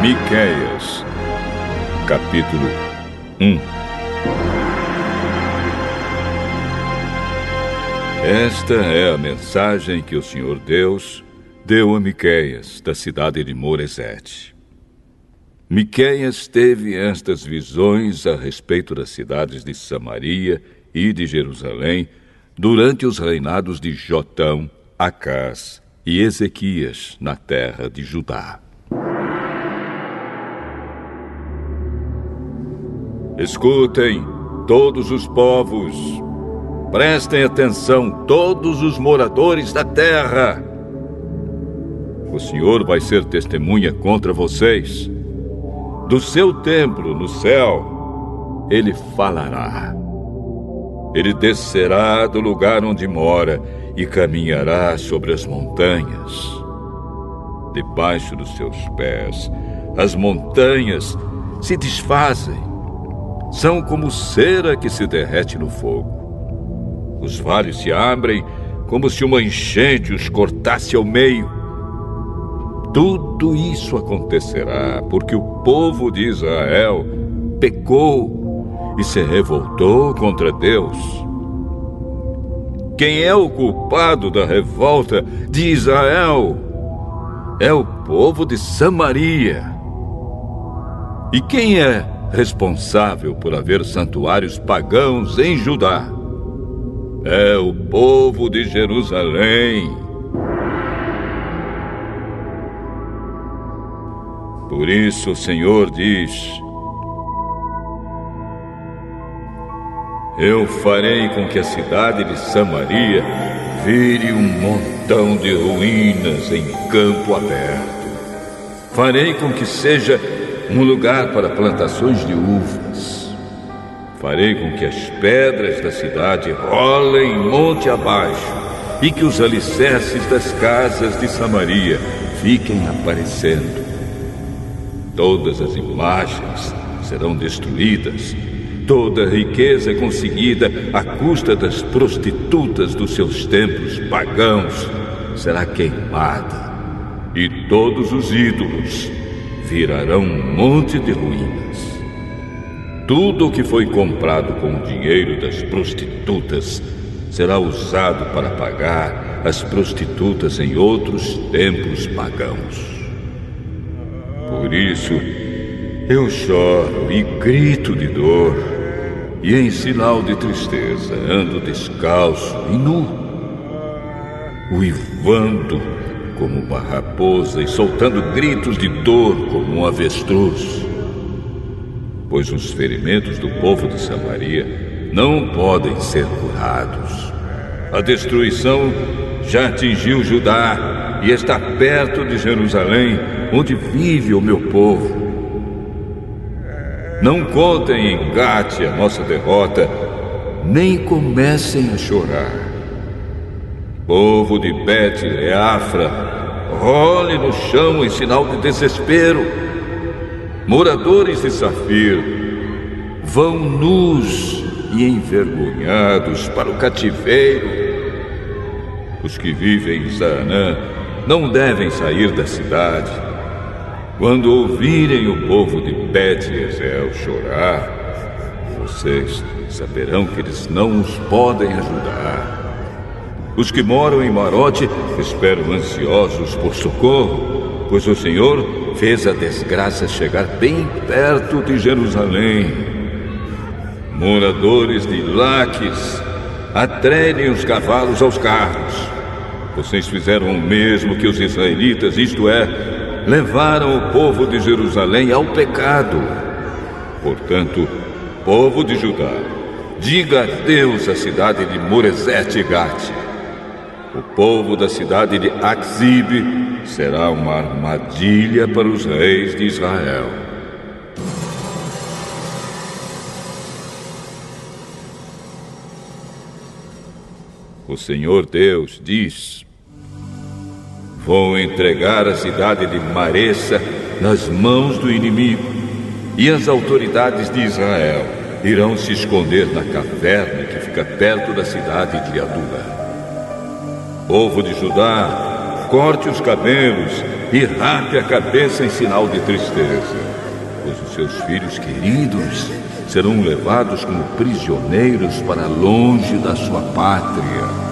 Miqueias, capítulo 1. Esta é a mensagem que o Senhor Deus deu a Miqueias, da cidade de Moresete. Miqueias teve estas visões a respeito das cidades de Samaria e de Jerusalém durante os reinados de Jotão, Acás e Ezequias na terra de Judá. Escutem, todos os povos, prestem atenção, todos os moradores da terra. O Senhor vai ser testemunha contra vocês. Do seu templo no céu, Ele falará. Ele descerá do lugar onde mora e caminhará sobre as montanhas. Debaixo dos seus pés, as montanhas se desfazem. São como cera que se derrete no fogo. Os vales se abrem como se uma enchente os cortasse ao meio. Tudo isso acontecerá porque o povo de Israel pecou e se revoltou contra Deus. Quem é o culpado da revolta de Israel? É o povo de Samaria. E quem é responsável por haver santuários pagãos em Judá? É o povo de Jerusalém. Por isso o Senhor diz: eu farei com que a cidade de Samaria vire um montão de ruínas em campo aberto. Farei com que seja um lugar para plantações de uvas. Farei com que as pedras da cidade rolem monte abaixo e que os alicerces das casas de Samaria fiquem aparecendo. Todas as imagens serão destruídas. Toda a riqueza conseguida à custa das prostitutas dos seus templos pagãos será queimada. E todos os ídolos virarão um monte de ruínas. Tudo o que foi comprado com o dinheiro das prostitutas será usado para pagar as prostitutas em outros templos pagãos. Por isso, eu choro e grito de dor, e em sinal de tristeza ando descalço e nu, uivando como uma raposa e soltando gritos de dor como um avestruz. Pois os ferimentos do povo de Samaria não podem ser curados. A destruição já atingiu Judá e está perto de Jerusalém, onde vive o meu povo. Não contem em Gate a nossa derrota, nem comecem a chorar. Povo de Bet-Leafra, role no chão em sinal de desespero. Moradores de Safir, vão nus e envergonhados para o cativeiro. Os que vivem em Zaanã não devem sair da cidade. Quando ouvirem o povo de Bet-Ezel chorar, vocês saberão que eles não os podem ajudar. Os que moram em Marote esperam ansiosos por socorro, pois o Senhor fez a desgraça chegar bem perto de Jerusalém. Moradores de Laques, atrelhem os cavalos aos carros. Vocês fizeram o mesmo que os israelitas, isto é, levaram o povo de Jerusalém ao pecado. Portanto, povo de Judá, diga adeus à cidade de Moresete e Gate. O povo da cidade de Axibe será uma armadilha para os reis de Israel. O Senhor Deus diz: vou entregar a cidade de Maressa nas mãos do inimigo, e as autoridades de Israel irão se esconder na caverna que fica perto da cidade de Adulá. Povo de Judá, corte os cabelos e rape a cabeça em sinal de tristeza, pois os seus filhos queridos serão levados como prisioneiros para longe da sua pátria.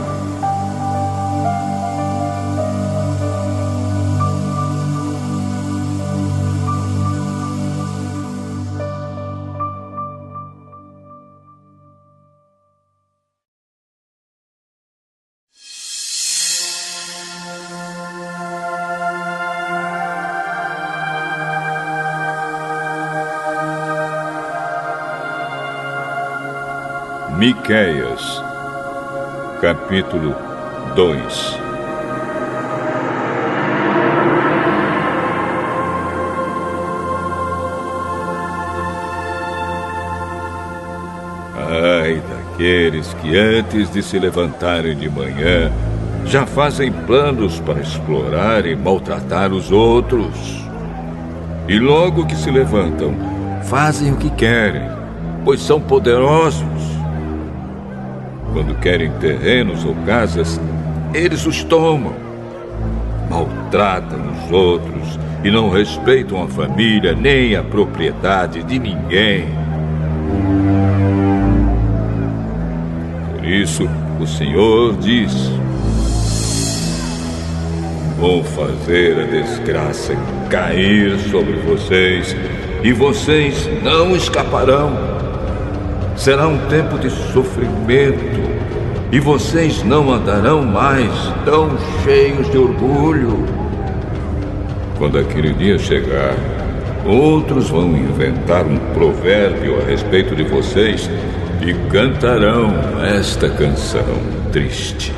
Miqueias, capítulo 2. Ai daqueles que antes de se levantarem de manhã já fazem planos para explorar e maltratar os outros. E logo que se levantam, fazem o que querem, pois são poderosos. Quando querem terrenos ou casas, eles os tomam. Maltratam os outros e não respeitam a família nem a propriedade de ninguém. Por isso, o Senhor diz: vou fazer a desgraça cair sobre vocês e vocês não escaparão. Será um tempo de sofrimento e vocês não andarão mais tão cheios de orgulho. Quando aquele dia chegar, outros vão inventar um provérbio a respeito de vocês e cantarão esta canção triste.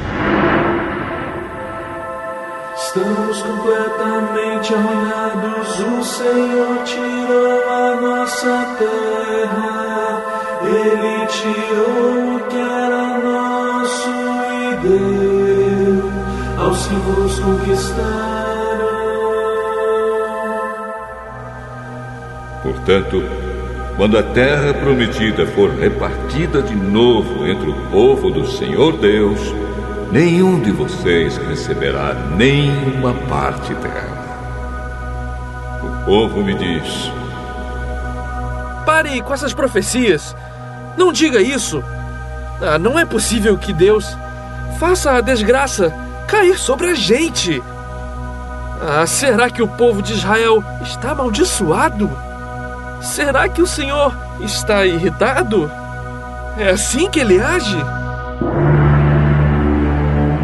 Estamos completamente arruinados, o Senhor tirou a nossa terra. Ele tirou o que era nosso e deu aos que nos conquistaram. Portanto, quando a terra prometida for repartida de novo entre o povo do Senhor Deus, nenhum de vocês receberá nenhuma parte dela. O povo me diz: pare com essas profecias. Não diga isso. Não é possível que Deus faça a desgraça cair sobre a gente. Será que o povo de Israel está amaldiçoado? Será que o Senhor está irritado? É assim que ele age?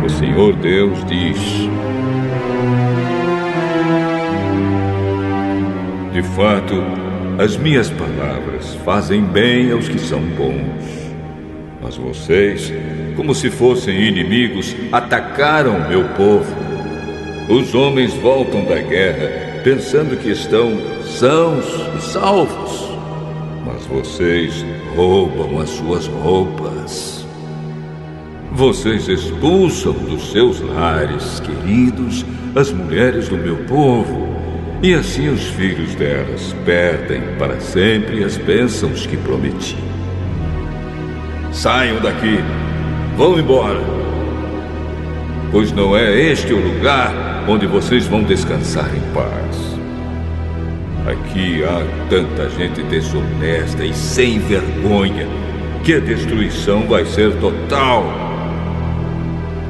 O Senhor Deus diz: de fato, as minhas palavras fazem bem aos que são bons. Mas vocês, como se fossem inimigos, atacaram meu povo. Os homens voltam da guerra pensando que estão sãos e salvos. Mas vocês roubam as suas roupas. Vocês expulsam dos seus lares queridos as mulheres do meu povo. E assim os filhos delas perdem para sempre as bênçãos que prometi. Saiam daqui, vão embora, pois não é este o lugar onde vocês vão descansar em paz. Aqui há tanta gente desonesta e sem vergonha que a destruição vai ser total.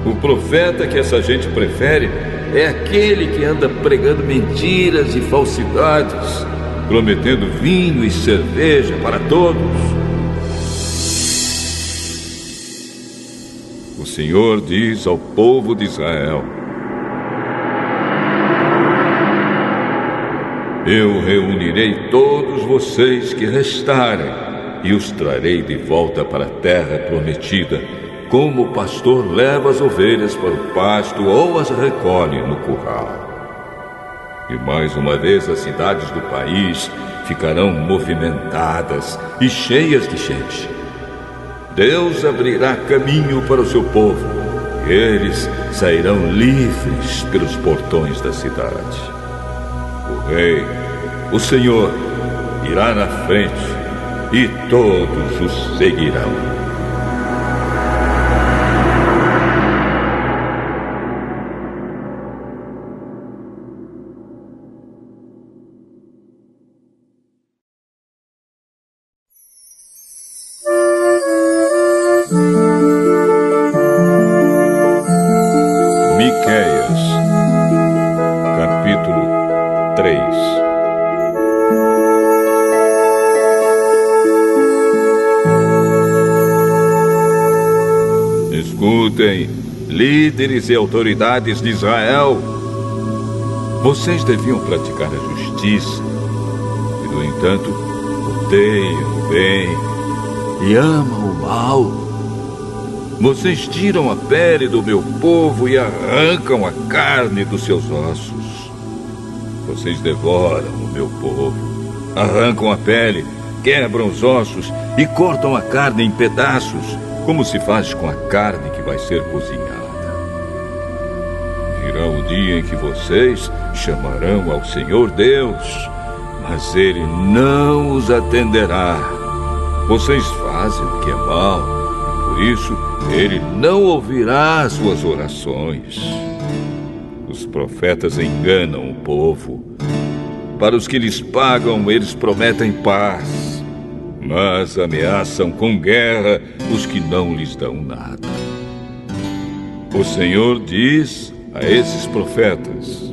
O profeta que essa gente prefere é aquele que anda pregando mentiras e falsidades, prometendo vinho e cerveja para todos. O Senhor diz ao povo de Israel: eu reunirei todos vocês que restarem e os trarei de volta para a terra prometida, como o pastor leva as ovelhas para o pasto ou as recolhe no curral. E mais uma vez as cidades do país ficarão movimentadas e cheias de gente. Deus abrirá caminho para o seu povo, e eles sairão livres pelos portões da cidade. O Rei, o Senhor, irá na frente e todos os seguirão. Escutem, líderes e autoridades de Israel. Vocês deviam praticar a justiça e, no entanto, odeiam o bem e amam o mal. Vocês tiram a pele do meu povo e arrancam a carne dos seus ossos. Vocês devoram o meu povo, arrancam a pele, quebram os ossos e cortam a carne em pedaços, como se faz com a carne que vai ser cozinhada. Virá o dia em que vocês chamarão ao Senhor Deus, mas Ele não os atenderá. Vocês fazem o que é mal, e por isso Ele não ouvirá as suas orações. Os profetas enganam o povo. Para os que lhes pagam, eles prometem paz, mas ameaçam com guerra os que não lhes dão nada. O Senhor diz a esses profetas: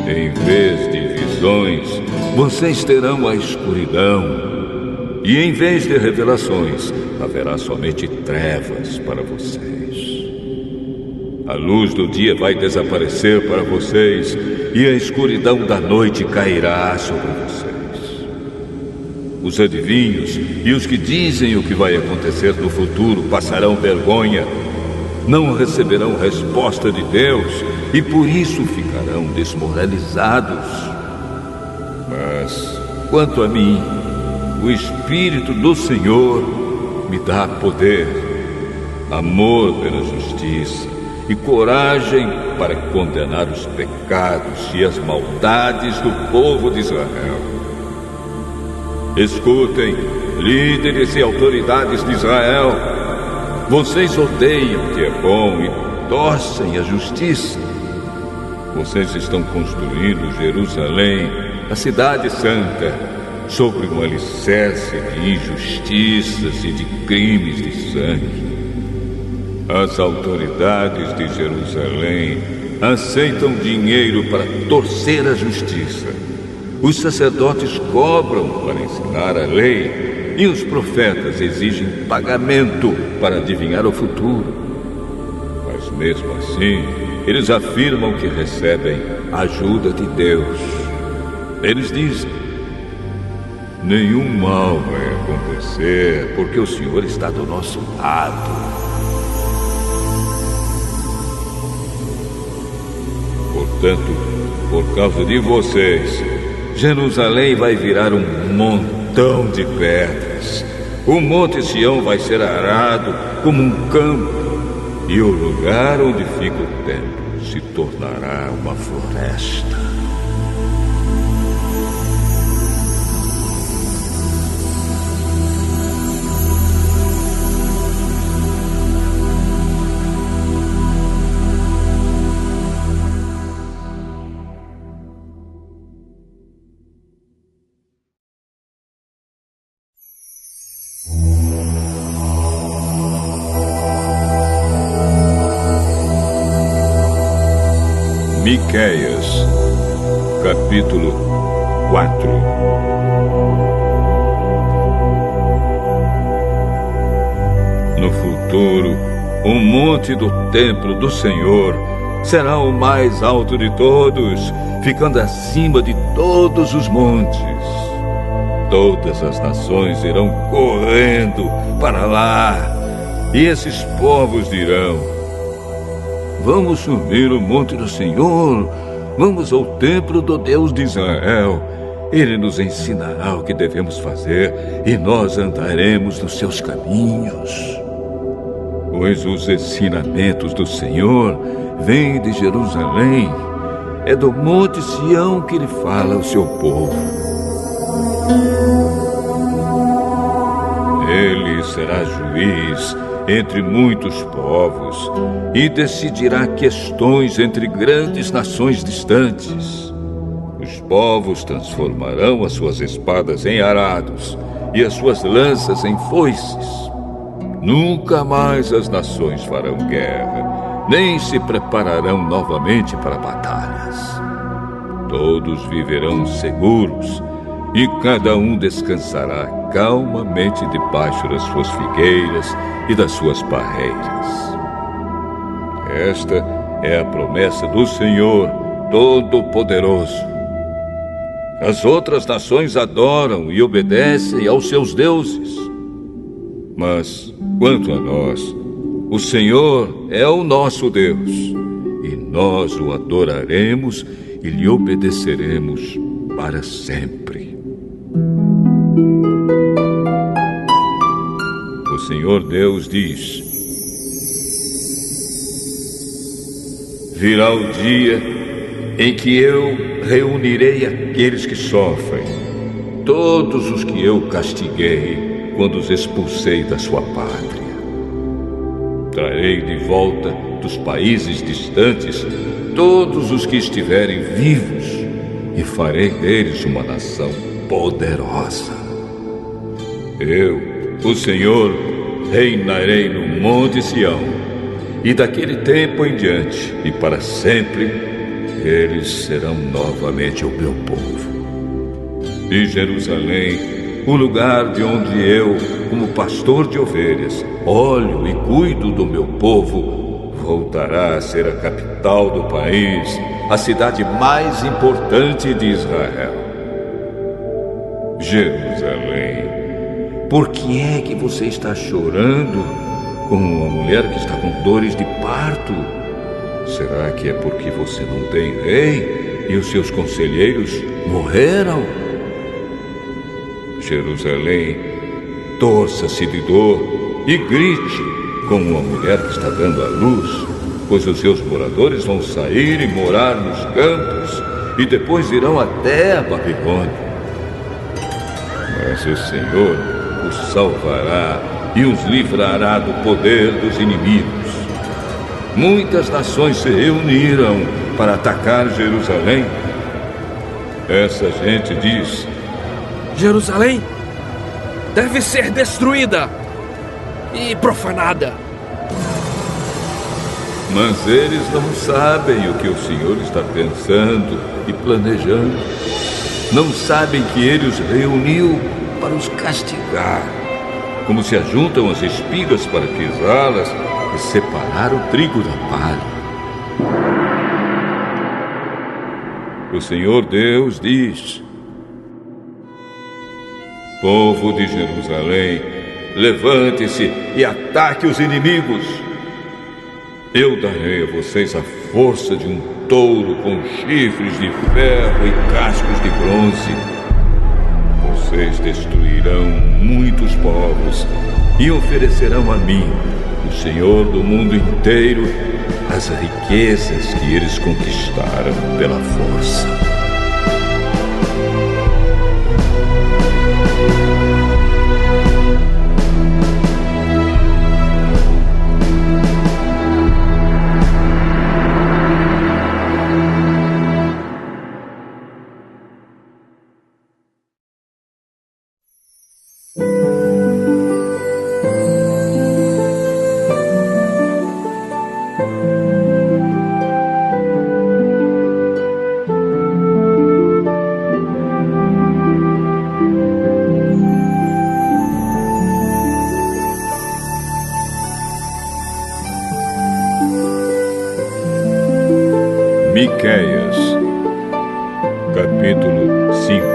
em vez de visões, vocês terão a escuridão, e em vez de revelações, haverá somente trevas para vocês. A luz do dia vai desaparecer para vocês, e a escuridão da noite cairá sobre vocês. Os adivinhos e os que dizem o que vai acontecer no futuro passarão vergonha, não receberão resposta de Deus e por isso ficarão desmoralizados. Mas, quanto a mim, o Espírito do Senhor me dá poder, amor pela justiça e coragem para condenar os pecados e as maldades do povo de Israel. Escutem, líderes e autoridades de Israel. Vocês odeiam o que é bom e torcem a justiça. Vocês estão construindo Jerusalém, a cidade santa, sobre um alicerce de injustiças e de crimes de sangue. As autoridades de Jerusalém aceitam dinheiro para torcer a justiça. Os sacerdotes cobram para ensinar a lei e os profetas exigem pagamento para adivinhar o futuro. Mas mesmo assim, eles afirmam que recebem a ajuda de Deus. Eles dizem: nenhum mal vai acontecer porque o Senhor está do nosso lado. Portanto, por causa de vocês, Jerusalém vai virar um montão de pedras. O Monte Sião vai ser arado como um campo, e o lugar onde fica o templo se tornará uma floresta. Miqueias, capítulo 4. No futuro, o monte do templo do Senhor será o mais alto de todos, ficando acima de todos os montes. Todas as nações irão correndo para lá, e esses povos dirão: vamos subir o monte do Senhor, vamos ao templo do Deus de Israel. Ele nos ensinará o que devemos fazer e nós andaremos nos seus caminhos. Pois os ensinamentos do Senhor vêm de Jerusalém, é do monte Sião que ele fala ao seu povo. Ele será juiz entre muitos povos e decidirá questões entre grandes nações distantes. Os povos transformarão as suas espadas em arados e as suas lanças em foices. Nunca mais as nações farão guerra, nem se prepararão novamente para batalhas. Todos viverão seguros e cada um descansará calmamente debaixo das suas figueiras e das suas parreiras. Esta é a promessa do Senhor Todo-Poderoso. As outras nações adoram e obedecem aos seus deuses. Mas, quanto a nós, o Senhor é o nosso Deus, e nós o adoraremos e lhe obedeceremos para sempre. O Senhor Deus diz: virá o dia em que eu reunirei aqueles que sofrem, todos os que eu castiguei quando os expulsei da sua pátria. Trarei de volta dos países distantes todos os que estiverem vivos e farei deles uma nação poderosa. Eu, o Senhor, reinarei no Monte Sião, e daquele tempo em diante e para sempre eles serão novamente o meu povo. E Jerusalém, o lugar de onde eu, como pastor de ovelhas, olho e cuido do meu povo, voltará a ser a capital do país, a cidade mais importante de Israel. Jerusalém, por que é que você está chorando como uma mulher que está com dores de parto? Será que é porque você não tem rei e os seus conselheiros morreram? Jerusalém, torça-se de dor e grite como uma mulher que está dando à luz, pois os seus moradores vão sair e morar nos campos e depois irão até a Babilônia. Mas o Senhor os salvará e os livrará do poder dos inimigos. Muitas nações se reuniram para atacar Jerusalém. Essa gente diz: Jerusalém deve ser destruída e profanada. Mas eles não sabem o que o Senhor está pensando e planejando. Não sabem que Ele os reuniu para os castigar, como se ajuntam as espigas para pisá-las e separar o trigo da palha. O Senhor Deus diz: povo de Jerusalém, levante-se e ataque os inimigos. Eu darei a vocês a força de um touro com chifres de ferro e cascos de bronze. Vocês destruirão muitos povos e oferecerão a mim, o Senhor do mundo inteiro, as riquezas que eles conquistaram pela força. Miqueias, capítulo 5.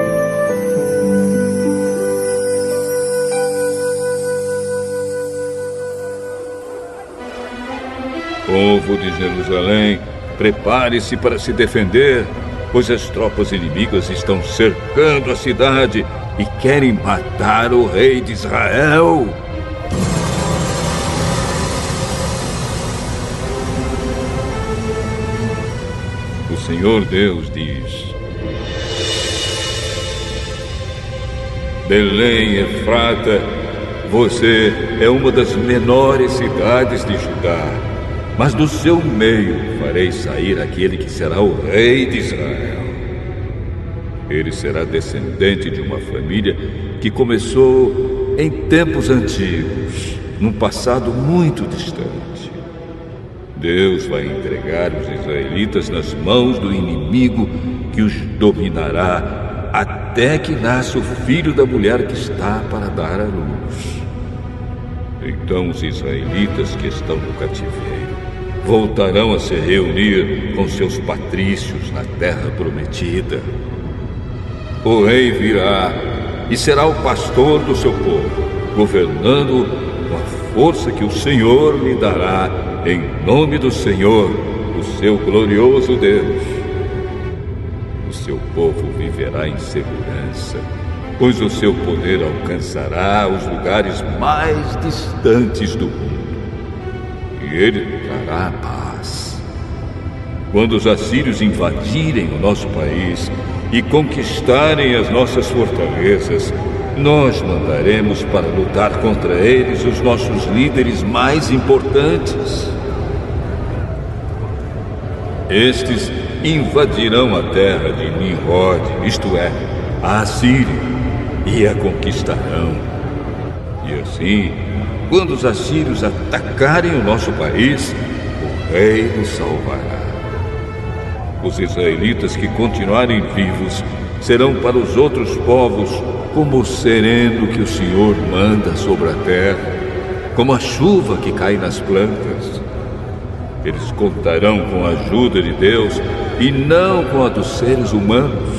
Povo de Jerusalém, prepare-se para se defender, pois as tropas inimigas estão cercando a cidade e querem matar o rei de Israel. O Senhor Deus diz: Belém, Efrata, você é uma das menores cidades de Judá, mas do seu meio farei sair aquele que será o rei de Israel. Ele será descendente de uma família que começou em tempos antigos, num passado muito distante. Deus vai entregar os israelitas nas mãos do inimigo que os dominará até até que nasça o filho da mulher que está para dar à luz. Então os israelitas que estão no cativeiro voltarão a se reunir com seus patrícios na terra prometida. O rei virá e será o pastor do seu povo, governando com a força que o Senhor lhe dará, em nome do Senhor, o seu glorioso Deus. O seu povo viverá em segurança, pois o seu poder alcançará os lugares mais distantes do mundo. E ele trará paz. Quando os assírios invadirem o nosso país e conquistarem as nossas fortalezas, nós mandaremos para lutar contra eles os nossos líderes mais importantes. Estes invadirão a terra de Nimrod, isto é, a Assíria, e a conquistarão. E assim, quando os assírios atacarem o nosso país, o rei nos salvará. Os israelitas que continuarem vivos serão para os outros povos como o sereno que o Senhor manda sobre a terra, como a chuva que cai nas plantas. Eles contarão com a ajuda de Deus e não com a dos seres humanos.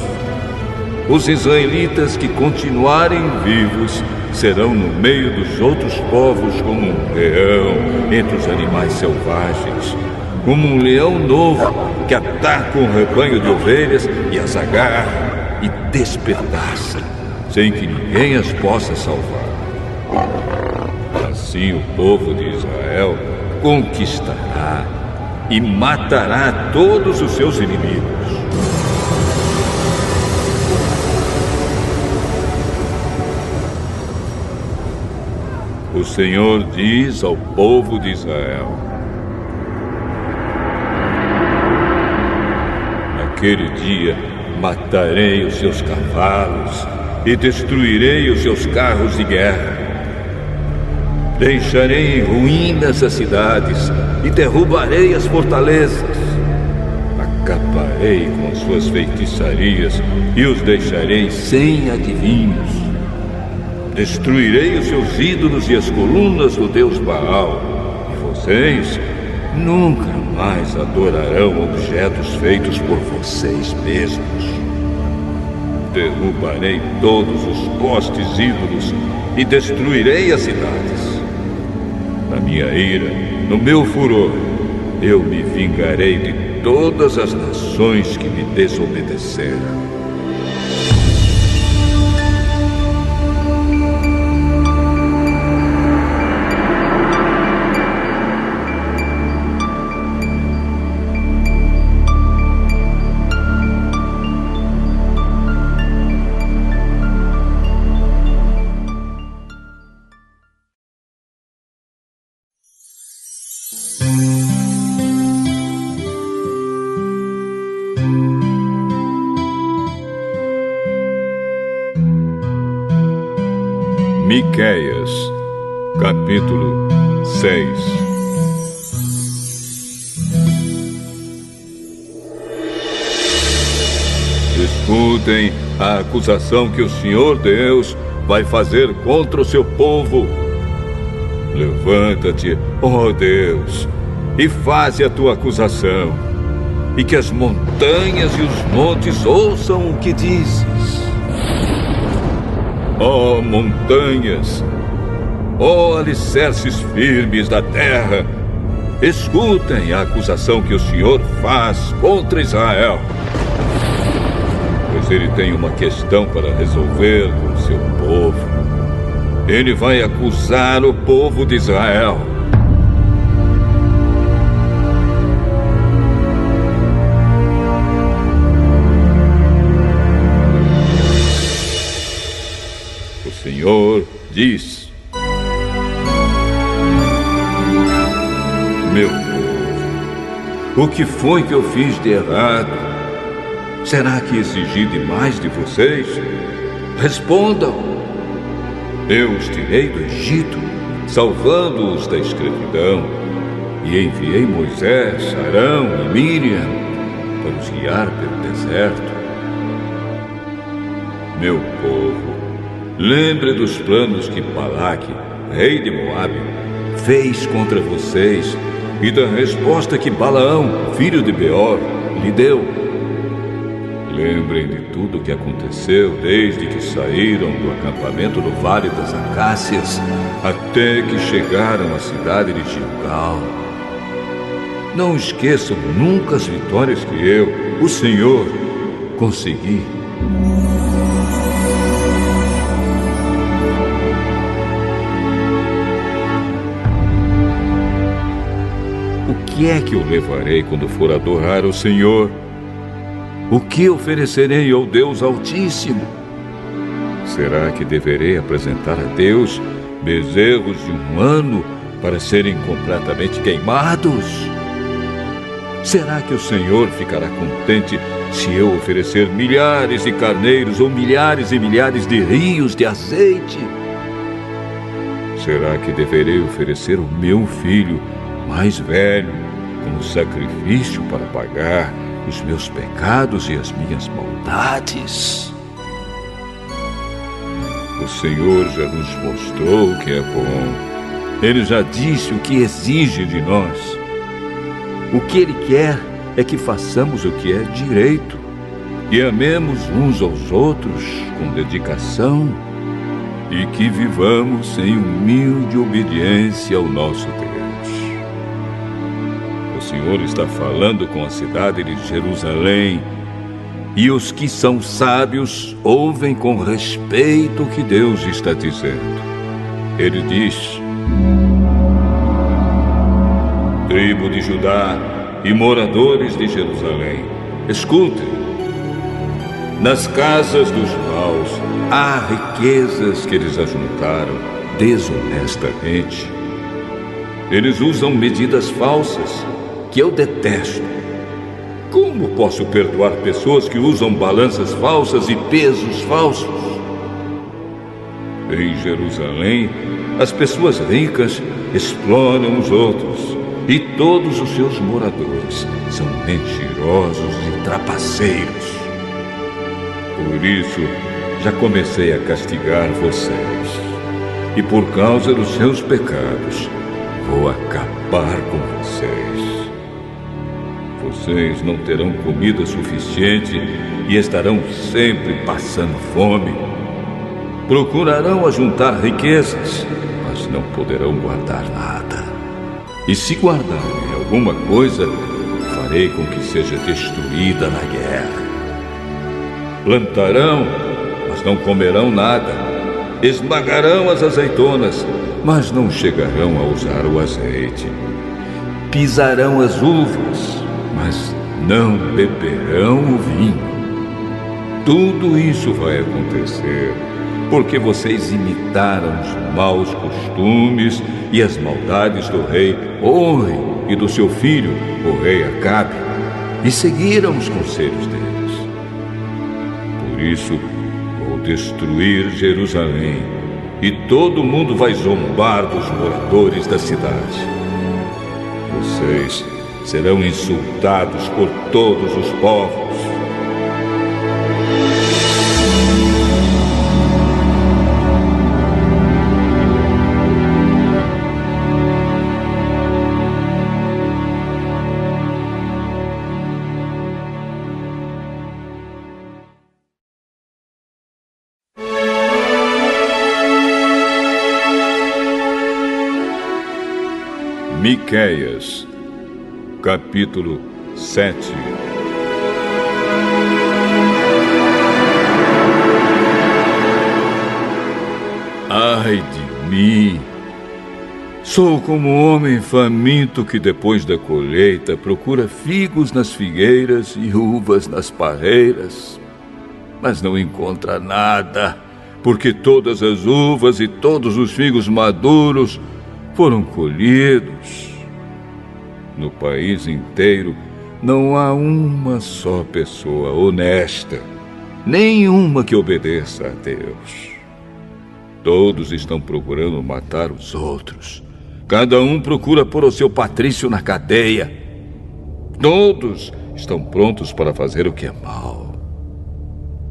Os israelitas que continuarem vivos serão no meio dos outros povos como um leão entre os animais selvagens, como um leão novo que ataca um rebanho de ovelhas e as agarra e despedaça, sem que ninguém as possa salvar. Assim o povo de Israel conquistará e matará todos os seus inimigos. O Senhor diz ao povo de Israel: naquele dia matarei os seus cavalos e destruirei os seus carros de guerra. Deixarei em ruínas as cidades e derrubarei as fortalezas. Acabarei com as suas feitiçarias e os deixarei sem adivinhos. Destruirei os seus ídolos e as colunas do deus Baal, e vocês nunca mais adorarão objetos feitos por vocês mesmos. Derrubarei todos os postes ídolos e destruirei as cidades. Na minha ira, no meu furor, eu me vingarei de todas as nações que me desobedeceram. Miqueias, capítulo 6. Escutem a acusação que o Senhor Deus vai fazer contra o seu povo. Levanta-te, ó Deus, e faze a tua acusação, e que as montanhas e os montes ouçam o que dizes. Ó montanhas, ó alicerces firmes da terra, escutem a acusação que o Senhor faz contra Israel. Pois ele tem uma questão para resolver com o seu povo. Ele vai acusar o povo de Israel. O Senhor diz: meu povo, o que foi que eu fiz de errado? Será que exigi demais de vocês? Respondam. Eu os tirei do Egito, salvando-os da escravidão, e enviei Moisés, Arão e Miriam para os guiar pelo deserto. meu povo, lembre dos planos que Balaque, rei de Moabe, fez contra vocês e da resposta que Balaão, filho de Beor, lhe deu. Lembrem de tudo o que aconteceu desde que saíram do acampamento do Vale das Acácias até que chegaram à cidade de Gilgal. Não esqueçam nunca as vitórias que eu, o Senhor, consegui. O que é que eu levarei quando for adorar o Senhor? O que oferecerei ao Deus Altíssimo? Será que deverei apresentar a Deus bezerros de 1 ano para serem completamente queimados? Será que o Senhor ficará contente se eu oferecer milhares de carneiros ou milhares e milhares de rios de azeite? Será que deverei oferecer o meu filho mais velho como sacrifício para pagar os meus pecados e as minhas maldades? O Senhor já nos mostrou o que é bom. Ele já disse o que exige de nós. O que Ele quer é que façamos o que é direito e amemos uns aos outros com dedicação e que vivamos em humilde obediência ao nosso Deus. O Senhor está falando com a cidade de Jerusalém e os que são sábios ouvem com respeito o que Deus está dizendo. Ele diz: tribo de Judá e moradores de Jerusalém, escutem. Nas casas dos maus há riquezas que eles ajuntaram desonestamente. Eles usam medidas falsas que eu detesto. Como posso perdoar pessoas que usam balanças falsas e pesos falsos? Em Jerusalém, as pessoas ricas exploram os outros. E todos os seus moradores são mentirosos e trapaceiros. Por isso, já comecei a castigar vocês. E por causa dos seus pecados, vou acabar com vocês. Vocês não terão comida suficiente e estarão sempre passando fome. Procurarão ajuntar riquezas, mas não poderão guardar nada. E se guardarem alguma coisa, farei com que seja destruída na guerra. Plantarão, mas não comerão nada. Esmagarão as azeitonas, mas não chegarão a usar o azeite. Pisarão as uvas, mas não beberão o vinho. Tudo isso vai acontecer porque vocês imitaram os maus costumes e as maldades do rei Orre e do seu filho, o rei Acabe, e seguiram os conselhos deles. Por isso, vou destruir Jerusalém, e todo mundo vai zombar dos moradores da cidade. Vocês serão insultados por todos os povos. Miqueias, capítulo 7. Ai de mim! Sou como um homem faminto que depois da colheita procura figos nas figueiras e uvas nas parreiras, mas não encontra nada, porque todas as uvas e todos os figos maduros foram colhidos. No país inteiro não há uma só pessoa honesta, nenhuma que obedeça a Deus. Todos estão procurando matar os outros. Cada um procura pôr o seu patrício na cadeia. Todos estão prontos para fazer o que é mal.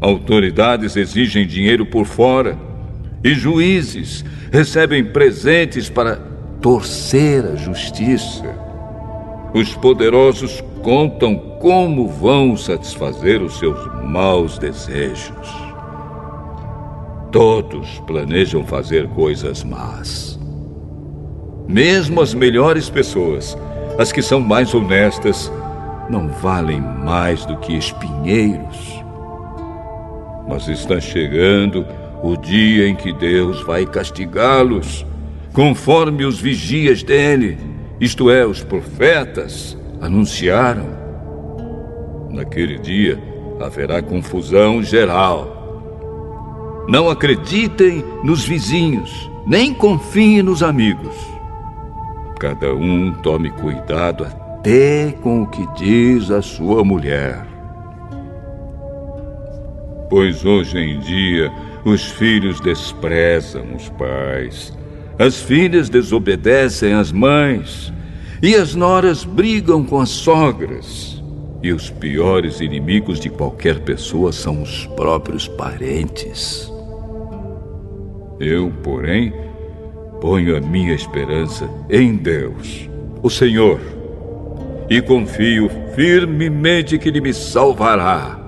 Autoridades exigem dinheiro por fora e juízes recebem presentes para torcer a justiça. Os poderosos contam como vão satisfazer os seus maus desejos. Todos planejam fazer coisas más. Mesmo as melhores pessoas, as que são mais honestas, não valem mais do que espinheiros. Mas está chegando o dia em que Deus vai castigá-los, conforme os vigias dele, isto é, os profetas, anunciaram. Naquele dia haverá confusão geral. Não acreditem nos vizinhos, nem confiem nos amigos. Cada um tome cuidado até com o que diz a sua mulher. Pois hoje em dia os filhos desprezam os pais, as filhas desobedecem às mães, e as noras brigam com as sogras. E os piores inimigos de qualquer pessoa são os próprios parentes. Eu, porém, ponho a minha esperança em Deus, o Senhor, e confio firmemente que Ele me salvará.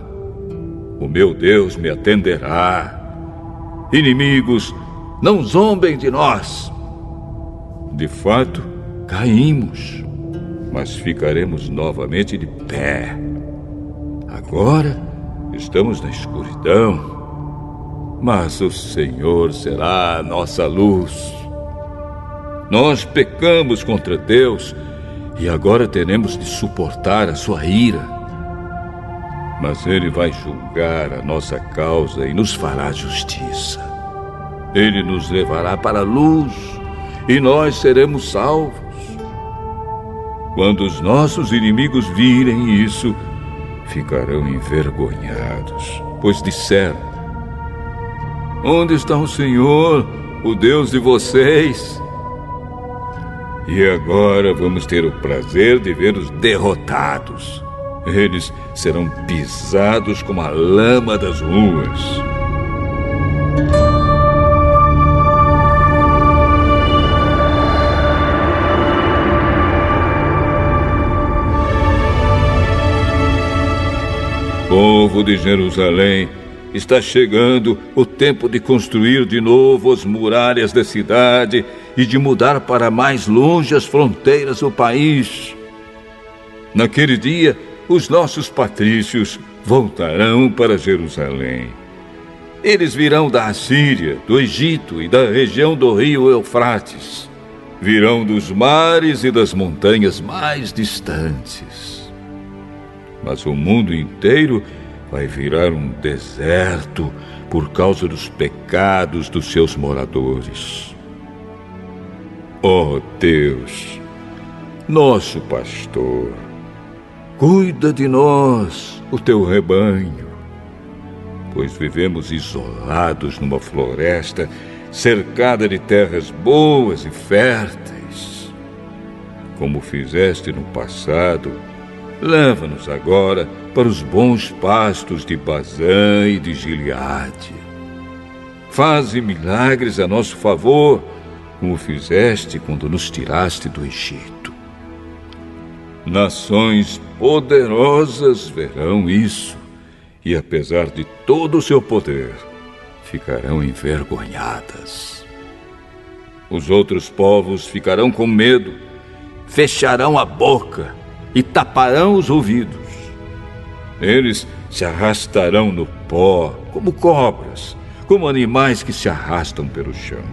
O meu Deus me atenderá. Inimigos, não zombem de nós. De fato, caímos, mas ficaremos novamente de pé. Agora estamos na escuridão, mas o Senhor será a nossa luz. Nós pecamos contra Deus e agora teremos de suportar a sua ira. Mas Ele vai julgar a nossa causa e nos fará justiça. Ele nos levará para a luz e nós seremos salvos. Quando os nossos inimigos virem isso, ficarão envergonhados, pois disseram: onde está o Senhor, o Deus de vocês? E agora vamos ter o prazer de vê-los derrotados. Eles serão pisados como a lama das ruas. Povo de Jerusalém, está chegando o tempo de construir de novo as muralhas da cidade e de mudar para mais longe as fronteiras do país. Naquele dia, os nossos patrícios voltarão para Jerusalém. Eles virão da Assíria, do Egito e da região do rio Eufrates. Virão dos mares e das montanhas mais distantes. Mas o mundo inteiro vai virar um deserto por causa dos pecados dos seus moradores. Ó Deus, nosso pastor, cuida de nós, o teu rebanho, pois vivemos isolados numa floresta cercada de terras boas e férteis. Como fizeste no passado, leva-nos agora para os bons pastos de Bazã e de Gileade. Faze milagres a nosso favor, como fizeste quando nos tiraste do Egito. Nações poderosas verão isso, e apesar de todo o seu poder, ficarão envergonhadas. Os outros povos ficarão com medo, fecharão a boca e taparão os ouvidos. Eles se arrastarão no pó como cobras, como animais que se arrastam pelo chão.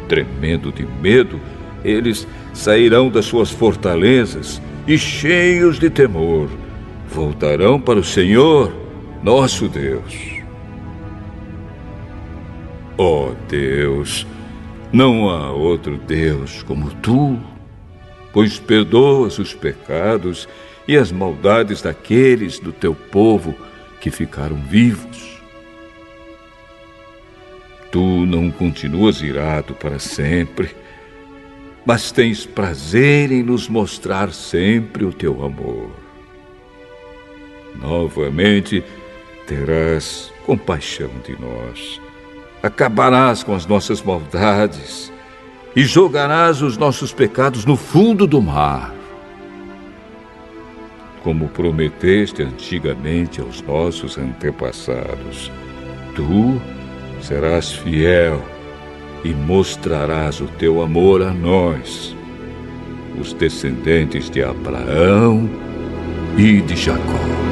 Tremendo de medo, eles sairão das suas fortalezas e, cheios de temor, voltarão para o Senhor, nosso Deus. Ó Deus, não há outro Deus como tu, pois perdoas os pecados e as maldades daqueles do teu povo que ficaram vivos. Tu não continuas irado para sempre, mas tens prazer em nos mostrar sempre o teu amor. Novamente, terás compaixão de nós, acabarás com as nossas maldades e jogarás os nossos pecados no fundo do mar. Como prometeste antigamente aos nossos antepassados, tu serás fiel e mostrarás o teu amor a nós, os descendentes de Abraão e de Jacó.